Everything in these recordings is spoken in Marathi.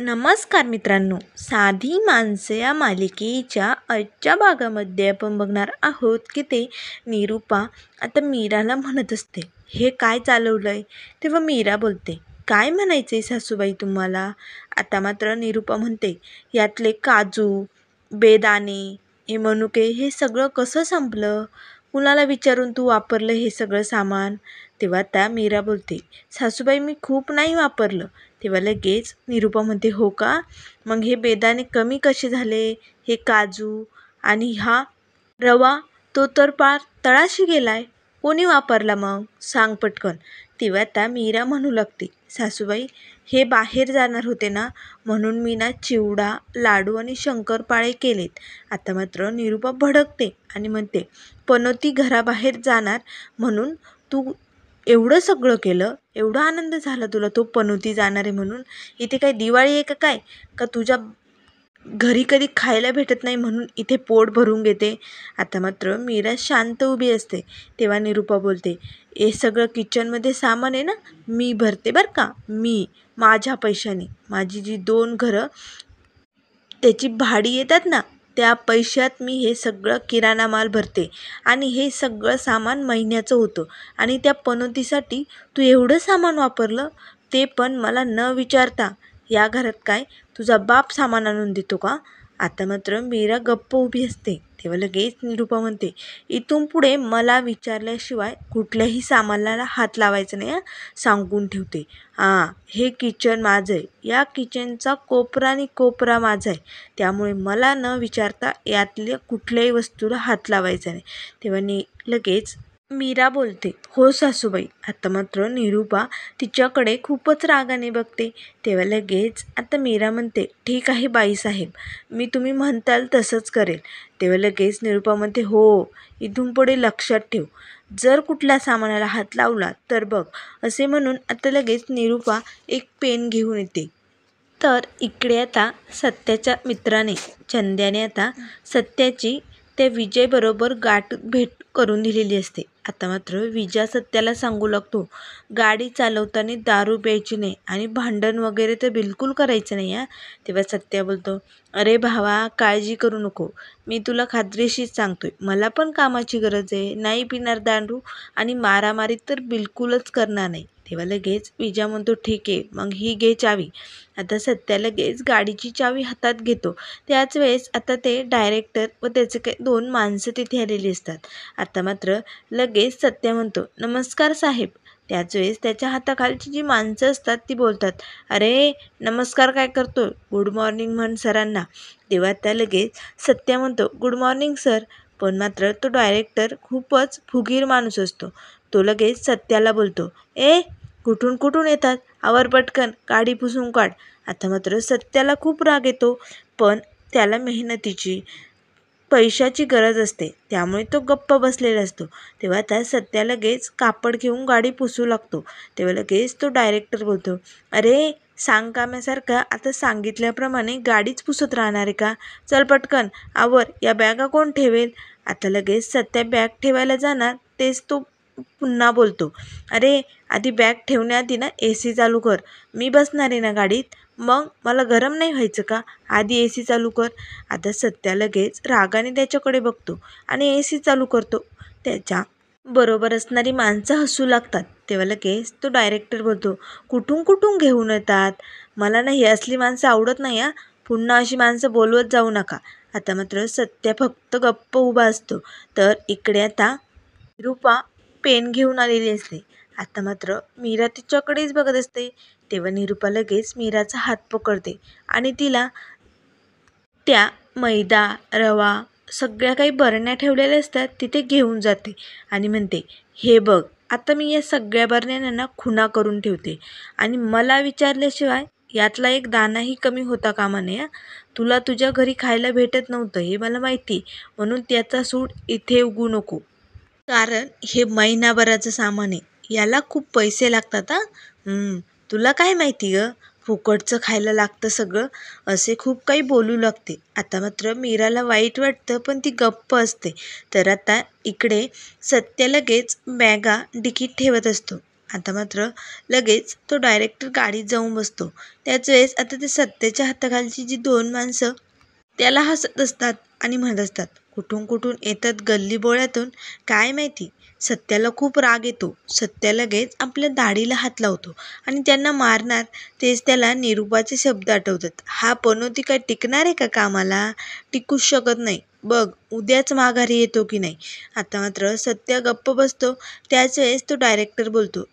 नमस्कार मित्रांनो, साधी माणसे या मालिकेच्या आजच्या भागामध्ये आपण बघणार आहोत की ते निरूपा आता मीराला म्हणत असते, हे काय चालवलंय? तेव्हा मीरा बोलते, काय म्हणायचंय सासूबाई तुम्हाला? आता मात्र निरूपा म्हणते, यातले काजू, बेदाणे, हे मनुके हे सगळं कसं संपलं? कुणाला विचारून तू वापरलं हे सगळं सामान? तेव्हा त्या मीरा बोलते, सासूबाई मी खूप नाही वापरलं. तेव्हा लगेच निरूपा म्हणते, हो का? मग हे बेदाणे कमी कसे झाले? हे काजू आणि हा रवा तो तर पार तळाशी गेलाय. कोणी वापरला मग? सांग पटकन. तेव्हा त्या मीरा म्हणू लागते, सासूबाई हे बाहेर जाणार होते ना, म्हणून मी ना चिवडा, लाडू आणि शंकरपाळे केलेत. आता मात्र निरूपा भडकते आणि म्हणते, पनोती घराबाहेर जाणार म्हणून तू एवढं सगळं केलं? एवढा आनंद झाला तुला तो पनोती जाणार आहे म्हणून? इथे काय दिवाळी आहे का काय? का तुझ्या घरी कधी खायला भेटत नाही म्हणून इथे पोट भरून घेते? आता मात्र मीरा शांत उभी असते. तेव्हा निरूपा बोलते, हे सगळं किचनमध्ये सामान आहे ना, मी भरते बरं का. मी माझ्या पैशाने माझी जी 2 घरं त्याची भाडी येतात ना, त्या पैशात मी हे सगळं किराणा माल भरते आणि हे सगळं सामान महिन्याचं होतं. आणि त्या पनोतीसाठी तू एवढं सामान वापरलं, ते पण मला न विचारता. या घरात काय तुझा बाप सामान आणून देतो का? आता मात्र मीरा गप्प उभी असते. तेव्हा लगेच निरूपा म्हणते, इथून पुढे मला विचारल्याशिवाय कुठल्याही सामानाला हात लावायचा नाही, सांगून ठेवते. हे किचन माझं आहे. या किचनचा कोपरा आणि कोपरा माझा आहे. त्यामुळे मला न विचारता यातल्या कुठल्याही वस्तूला हात लावायचा नाही. तेव्हा लगेच मीरा बोलते, हो सासूबाई. आता मात्र निरूपा तिच्याकडे खूपच रागाने बघते. तेव्हा लगेच आता मीरा म्हणते, ठीक आहे बाईसाहेब, मी तुम्ही म्हणताल तसंच करेल. तेव्हा लगेच निरूपा म्हणते, हो, इथून पुढे लक्षात ठेव, जर कुठल्या सामानाला हात लावला तर बघ. असे म्हणून आता लगेच निरूपा एक पेन घेऊन येते. तर इकडे आता सत्याच्या मित्राने चंद्याने आता सत्याची त्या विजयबरोबर भेट करून दिलेली असते. आता मात्र विजय सत्याला सांगू लागतो, गाडी चालवताना दारू प्यायची नाही आणि भांडण वगैरे तर बिलकुल करायचं नाही. तेव्हा सत्या बोलतो, अरे भावा काळजी करू नको, मी तुला खात्रीशीर सांगतोय, मला पण कामाची गरज आहे. नाही पिणार दारू आणि मारामारी तर बिलकुलच करणार नाही. तेव्हा लगेच विजय म्हणतो, ठीक आहे, मग ही घे चावी. आता सत्या लगेच गाडीची चावी हातात घेतो. त्याच वेळेस आता ते डायरेक्टर व त्याचे काही 2 माणसं तिथे आलेली असतात. आता मात्र लगेच सत्या म्हणतो, नमस्कार साहेब. त्याच वेळेस त्याच्या हाताखालची जी माणसं असतात ती बोलतात, अरे नमस्कार काय करतो, गुड मॉर्निंग म्हण सरांना. तेव्हा त्या लगेच सत्या म्हणतो, गुड मॉर्निंग सर. पण मात्र तो डायरेक्टर खूपच फुगीर माणूस असतो. तो लगेच सत्याला बोलतो, कुठून कुठून येतात, आवर पटकन, गाडी पुसून काढ. आता मात्र सत्याला खूप राग येतो, पण त्याला मेहनतीची पैशाची गरज असते, त्यामुळे तो गप्प बसलेला असतो. तेव्हा त्या सत्या लगेच कापड घेऊन गाडी पुसू लागतो. तेव्हा लगेच तो डायरेक्टर बोलतो, अरे सांग काम्यासारखं आता सांगितल्याप्रमाणे गाडीच पुसत राहणार आहे का? चल पटकन आवर, या बॅगा कोण ठेवेल? आता लगेच सत्या बॅग ठेवायला जाणार, तेच तो पुन्हा बोलतो, अरे आधी बॅग ठेवण्याआधी ना AC चालू कर. मी बसणार आहे ना गाडीत, मग मला गरम नाही व्हायचं का? आधी AC चालू कर. आता सत्या लगेच रागाने त्याच्याकडे बघतो आणि AC चालू करतो. त्याच्या बरोबर असणारी माणसं हसू लागतात. तेव्हा लगेच तो डायरेक्टर बोलतो, कुठून कुठून घेऊन येतात, मला ना ही असली माणसं आवडत नाही. पुन्हा अशी माणसं बोलवत जाऊ नका. आता मात्र सत्या फक्त गप्प उभा असतो. तर इकडे आता निरूपा पेन घेऊन आलेली असते. आता मात्र मीरा तिच्याकडेच बघत असते. तेव्हा निरूपा लगेच मीराचा हात पकडते आणि तिला त्या मैदा, रवा सगळ्या काही बरण्या ठेवलेल्या असतात तिथे घेऊन जाते आणि म्हणते, हे बघ, आता मी या सगळ्या बरण्यांना खुणा करून ठेवते आणि मला विचारल्याशिवाय यातला एक दाणाही कमी होता कामा नये. तुला तुझ्या घरी खायला भेटत नव्हतं हे मला माहिती, म्हणून त्याचा सूड इथे उगू नको, कारण हे महिनाभराचं सामान आहे, याला खूप पैसे लागतात. तुला काय माहिती ग, फुकटचं खायला लागतं सगळं, असे खूप काही बोलू लागते. आता मात्र मीराला वाईट वाटतं, पण ती गप्प असते. तर आता इकडे सत्य लगेच बॅगा डिकीत ठेवत असतो. आता मात्र लगेच तो डायरेक्टर गाडीत जाऊन बसतो. त्याच वेळेस आता ते सत्याच्या हाताखालची जी दोन माणसं त्याला हसत असतात आणि म्हणत असतात, कुठून कुठून येतात गल्लीबोळ्यातून काय माहिती. सत्याला खूप राग येतो. सत्या लगेच आपल्या दाढीला हात लावतो आणि त्यांना मारणार तेच त्याला निरूपाचे शब्द आठवतात. हा पनोती काय टिकणार आहे का कामाला? टिकूच शकत नाही. बघ उद्याच माघारी येतो की नाही. आता मात्र सत्य गप्प बसतो. त्याच वेळेस तो डायरेक्टर बोलतो,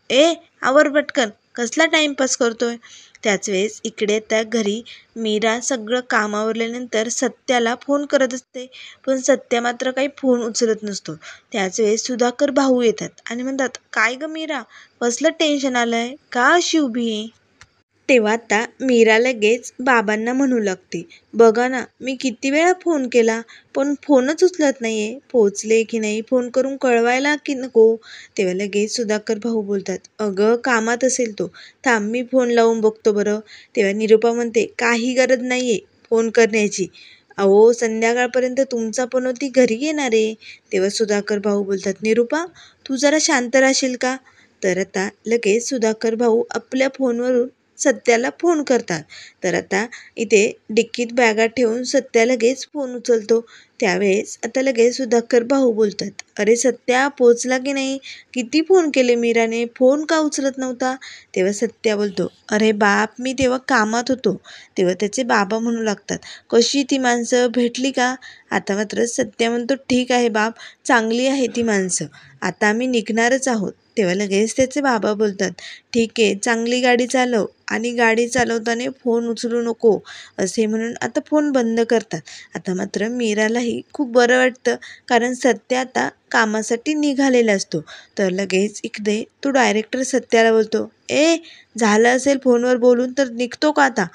आवर पटकन, कसला टाइमपास करतोय. त्याच वेळेस इकडे त्या घरी मीरा सगळं काम आवरल्यानंतर सत्याला फोन करत असते. पण सत्या मात्र काही फोन उचलत नसतो. त्याच वेळेस सुधाकर भाऊ येतात आणि म्हणतात, काय ग मीरा, कसलं टेन्शन आलंय, का अशी उभी आहे. तेव्हा आता मीरा लगेच बाबांना म्हणू लागते, बघा ना मी किती वेळा फोन केला पण फोनच उचलत नाहीये. पोचले की नाही फोन करून कळवायला की नको. तेव्हा लगेच सुधाकर भाऊ बोलतात, अगं कामात असेल तो, थांब मी फोन लावून बघतो बरं. तेव्हा निरूपा म्हणते, काही गरज नाहीये फोन करण्याची, अहो संध्याकाळपर्यंत तुमचा पनोती घरी येणार आहे. तेव्हा सुधाकर भाऊ बोलतात, निरूपा तू जरा शांत राहशील का. तर आता लगेच सुधाकर भाऊ आपल्या फोनवरून सत्याला फोन करतात. तर आता इथे डिक्कीत बॅगा ठेवून सत्या लगेच फोन उचलतो. त्यावेळेस आता लगेच सुधाकर भाऊ बोलतात, अरे सत्या पोचला की नाही, किती फोन केले मीराने, फोन का उचलत नव्हता. तेव्हा सत्या बोलतो, अरे बाप मी तेव्हा कामात होतो. तेव्हा त्याचे बाबा म्हणू लागतात, कशी ती माणसं भेटली का. आता मात्र सत्या म्हणतो, ठीक आहे बाप, चांगली आहे ती माणसं, आता आम्ही निघणारच आहोत. तेव्हा लगेच त्याचे बाबा बोलतात, ठीक आहे चांगली गाडी चालव आणि गाडी चालवताना फोन उचलू नको, असे म्हणून आता फोन बंद करतात. आता मात्र मीरालाही खूप बरं वाटतं, कारण सत्य आता कामासाठी निघालेला असतो. तर लगेच इकडे तो डायरेक्टर सत्याला बोलतो, झालं असेल फोनवर बोलून तर निघतो का आता.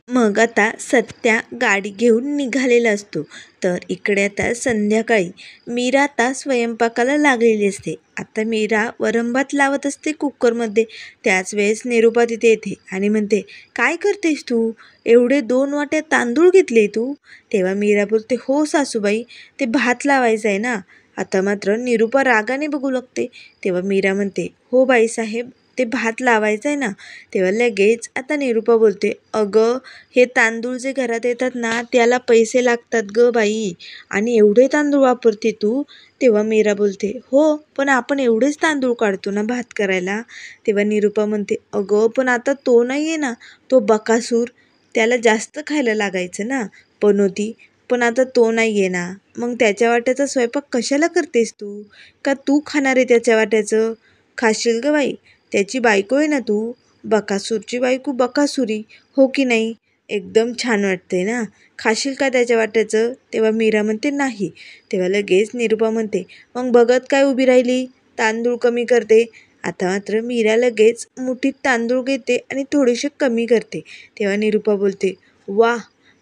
मग आता सत्या गाडी घेऊन निघालेला असतो. तर इकडे आता संध्याकाळी मीरा आता स्वयंपाकाला लागलेली असते. आता मीरा वरण-भात लावत असते कुकरमध्ये. त्याच वेळेस निरूपा तिथे येते आणि म्हणते, काय करतेस तू, एवढे 2 वाट्या तांदूळ घेतले तू. तेव्हा मीरा बोलते, हो सासूबाई, ते भात लावायचं आहे ना. आता मात्र निरूपा रागाने बघू लागते. तेव्हा मीरा म्हणते, हो बाईसाहेब, ते भात लावायचं आहे ना. तेव्हा लगेच आता निरूपा बोलते, अगं हे तांदूळ जे घरात येतात ना त्याला पैसे लागतात ग बाई, आणि एवढे तांदूळ वापरते तू. तेव्हा मीरा बोलते, हो पण आपण एवढेच तांदूळ काढतो ना भात करायला. तेव्हा निरूपा म्हणते, अगं पण आता तो नाही आहे ना, तो बकासूर, त्याला जास्त खायला लागायचं ना पनोती, पण आता तो नाही आहे ना, मग त्याच्या वाट्याचा स्वयंपाक कशाला करतेस तू, का तू खाणार आहे त्याच्या वाट्याचं. खाशील ग बाई, त्याची बायको आहे ना तू, बकासूरची बायको बकासुरी, हो की नाही. एकदम छान वाटते ना, खाशील का त्याच्या वाट्याचं. तेव्हा मीरा म्हणते, नाही. तेव्हा लगेच निरूपा म्हणते, मग बघत काय उभी राहिली, तांदूळ कमी करते. आता मात्र मीरा लगेच मुठीत तांदूळ घेते आणि थोडेसे कमी करते. तेव्हा निरूपा बोलते, वा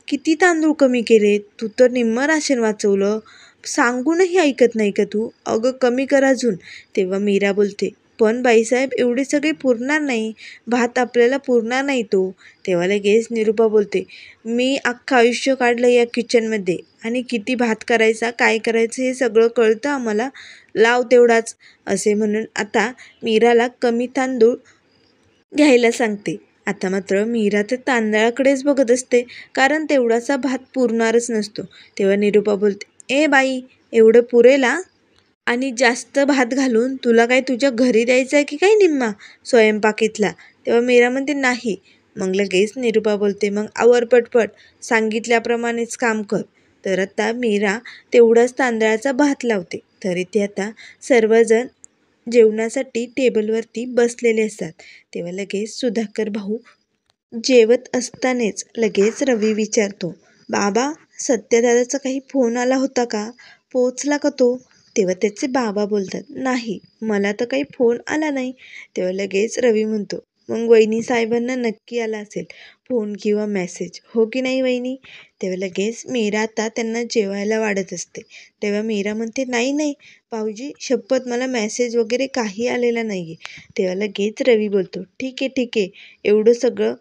किती तांदूळ कमी केले, तू तर निम्मं राशन वाचवलं, सांगूनही ऐकत नाही का तू, अगं कमी कर अजून. तेव्हा मीरा बोलते, पण बाईसाहेब एवढे सगळे पुरणार नाही, भात आपल्याला पुरणार नाही तो. तेव्हा लगेच निरूपा बोलते, मी अख्खं आयुष्य काढलं या किचनमध्ये आणि किती भात करायचा काय करायचं हे सगळं कळतं आम्हाला, लाव तेवढाच. असे म्हणून आता मीराला कमी तांदूळ घ्यायला सांगते. आता मात्र मीरा तर तांदळाकडेच बघत असते, कारण तेवढासा भात पुरणारच नसतो. तेव्हा निरूपा बोलते, बाई एवढं पुरेल आणि जास्त भात घालून तुला काय तुझ्या घरी द्यायचं आहे की काय निम्मा स्वयंपाक इथला. तेव्हा मीरा म्हणते, नाही. मग लगेच निरूपा बोलते, मग आवर पटपट, सांगितल्याप्रमाणेच काम कर. तर आता मीरा तेवढाच तांदळाचा भात लावते. तर इथे आता सर्वजण जेवणासाठी टेबलवरती बसलेले असतात. तेव्हा लगेच सुधाकर भाऊ जेवत असतानाच लगेच रवी विचारतो, बाबा सत्यदादाचा काही फोन आला होता का, पोचला का तो. तेव्हा त्याचे बाबा बोलतात, नाही मला तर काही फोन आला नाही. तेव्हा लगेच रवी म्हणतो, मग वहिनी साहेबांना नक्की आला असेल फोन किंवा मेसेज, हो की नाही वहिनी. तेव्हा लगेच मीरा आता त्यांना जेवायला वाढत असते. तेव्हा मीरा म्हणते, नाही नाही भाऊजी, शपथ मला मेसेज वगैरे काही आलेला नाही आहे. तेव्हा लगेच रवी बोलतो, ठीक आहे ठीक आहे, एवढं सगळं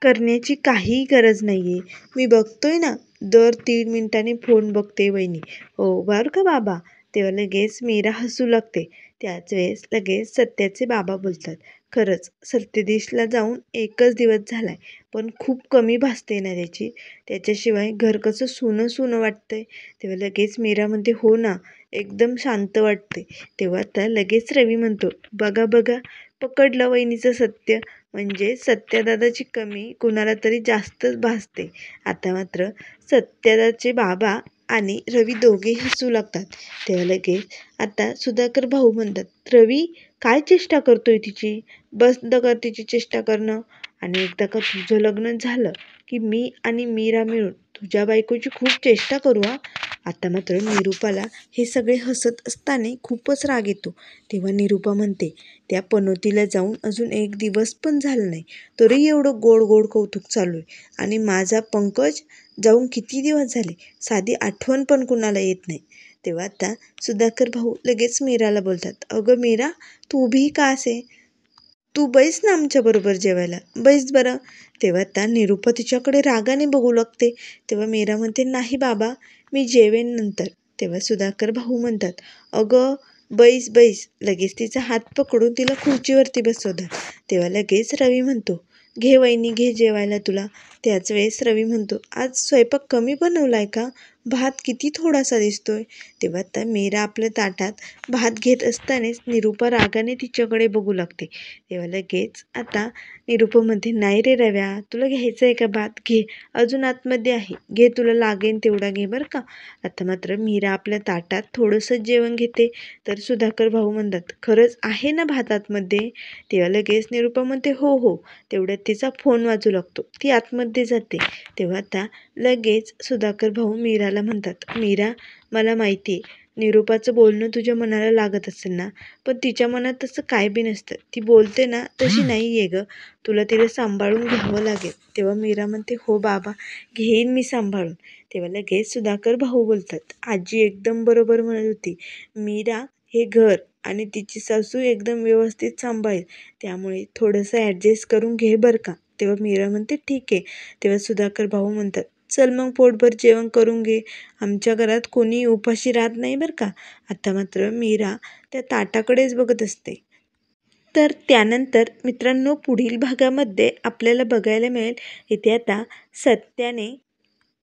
करण्याची काही गरज नाही आहे, मी बघतोय ना, दर 3 मिनिटांनी फोन बघते वहिनी. हो बरं का बाबा. तेव्हा लगेच मीरा हसू लागते. त्याच वेळेस लगेच सत्याचे बाबा बोलतात, खरंच सत्यदेशला जाऊन 1च दिवस झालाय, पण खूप कमी भासते ना त्याची. त्याच्याशिवाय घर कसं सुनं सुनं वाटतंय. तेव्हा लगेच मीरा म्हणते, हो ना, एकदम शांत वाटते. तेव्हा आता लगेच रवी म्हणतो, बघा बघा, पकडलं वहिनीचं सत्य. म्हणजे सत्यादादाची कमी कुणाला तरी जास्तच भासते. आता मात्र सत्यादाचे बाबा आणि रवी दोघेही हसू लागतात. तेव्हा लगेच आता सुधाकर भाऊ म्हणतात, रवी काय चेष्टा करतोय तिची? बंद कर तिची चेष्टा करणं. आणि एकदा का तुझं लग्न झालं की मी आणि मीरा मिळून तुझ्या बायकोची खूप चेष्टा करू हा. आता मात्र निरूपाला हे सगळे हसत असताना खूपच राग येतो. तेव्हा निरूपा म्हणते, त्या पनोतीला जाऊन अजून 1 दिवस पण झाला नाही, तरी एवढं गोड गोड कौतुक चालू आहे. आणि माझा पंकज जाऊन किती दिवस झाले, साधी आठवण पण कुणाला येत नाही. तेव्हा आता सुधाकर भाऊ लगेच मीराला बोलतात, अगं मीरा, तू उभी का असे? तू बैस ना आमच्याबरोबर जेवायला, बैस बरं. तेव्हा आता निरूपा तिच्याकडे रागाने बघू लागते. तेव्हा मीरा म्हणते, नाही बाबा, मी जेवेन नंतर. तेव्हा सुधाकर भाऊ म्हणतात, अगं बैस बैस. लगेच तिचा हात पकडून तिला खुर्चीवरती बसवतात. तेव्हा लगेच रवी म्हणतो, घे वहिनी, घे जेवायला तुला. त्याच वेळेस रवी म्हणतो, आज स्वयंपाक कमी बनवलाय का? भात किती थोडासा दिसतोय. तेव्हा आता मीरा आपल्या ताटात भात घेत असतानाच निरूपा रागाने तिच्याकडे बघू लागते. तेव्हा लगेच आता निरूपा म्हणते, नाही रे रव्या, तुला घ्यायचं आहे का भात? घे, अजून आतमध्ये आहे, घे, तुला लागेल तेवढा घे बरं का. आता मात्र मीरा आपल्या ताटात थोडंसं जेवण घेते. तर सुधाकर भाऊ म्हणतात, खरंच आहे ना भात आतमध्ये? तेव्हा लगेच निरूपा म्हणते, हो हो. तेवढ्यात तिचा फोन वाजू लागतो, ती आतमध्ये जाते. तेव्हा आता लगेच सुधाकर भाऊ मीराला म्हणतात, मीरा, मला माहिती आहे निरूपाचं बोलणं तुझ्या मनाला लागत असेल ना, पण तिच्या मनात तसं काय बी नसतं. ती बोलते ना तशी नाही आहे गं, तुला तिला सांभाळून घ्यावं लागेल. तेव्हा मीरा म्हणते, हो बाबा, घेईन मी सांभाळून. तेव्हा लगेच सुधाकर भाऊ बोलतात, आजी एकदम बरोबर म्हणत होती, मीरा हे घर आणि तिची सासू एकदम व्यवस्थित सांभाळेल, त्यामुळे थोडंसं ॲडजस्ट करून घे बरं का. तेव्हा मीरा म्हणते, ठीक आहे. तेव्हा सुधाकर भाऊ म्हणतात, चल मग पोटभर जेवण करून घे, आमच्या घरात कोणी उपाशी राहत नाही बरं का. आता मात्र मीरा त्या ताटाकडेच बघत असते. तर त्यानंतर मित्रांनो, पुढील भागामध्ये आपल्याला बघायला मिळेल, इथे आता सत्याने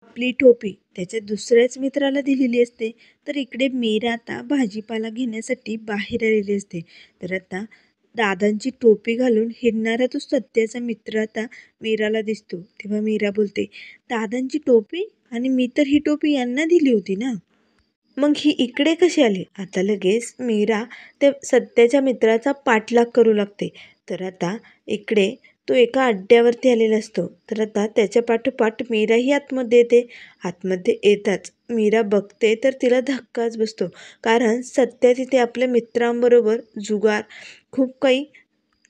आपली टोपी त्याच्या दुसऱ्याच मित्राला दिलेली असते. तर इकडे मीरा आता भाजीपाला घेण्यासाठी बाहेर आलेली असते. तर आता दादांची टोपी घालून हिंडणारा तो सत्याचा मित्र आता मीराला दिसतो. तेव्हा मीरा बोलते, दादांची टोपी? आणि मी तर ही टोपी यांना दिली होती ना, मग ही इकडे कशी आली? आता लगेच मीरा त्या सत्याच्या मित्राचा पाठलाग करू लागते. तर आता इकडे तो एका अड्ड्यावरती आलेला असतो. तर आता त्याच्या पाठोपाठ मीराही आतमध्ये येते. आतमध्ये येताच मीरा बघते तर तिला धक्काच बसतो, कारण सत्या तिथे आपल्या मित्रांबरोबर जुगार, खूप काही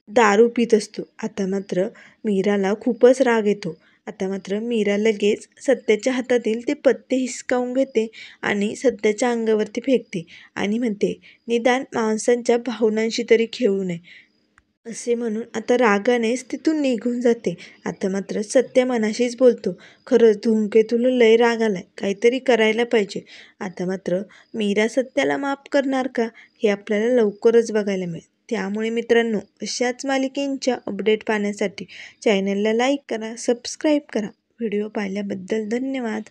दारू पित असतो. आता मात्र मीराला खूपच राग येतो. आता मात्र मीरा लगेच सत्याच्या हातातील ते पत्ते हिसकावून घेते आणि सत्याच्या अंगावरती फेकते आणि म्हणते, निदान माणसांच्या भावनांशी तरी खेळू नये, असे म्हणून आता रागानेच तिथून निघून जाते. आता मात्र सत्य मनाशीच बोलतो, खरंच धूमकेतूला लय राग आलाय, काहीतरी करायला पाहिजे. आता मात्र मीरा सत्याला माफ करणार का, हे आपल्याला लवकरच बघायला मिळेल. त्यामुळे मित्रांनो, अशाच मालिकेंच्या अपडेट पाहण्यासाठी चॅनलला लाईक करा, सबस्क्राईब करा. व्हिडिओ पाहिल्याबद्दल धन्यवाद.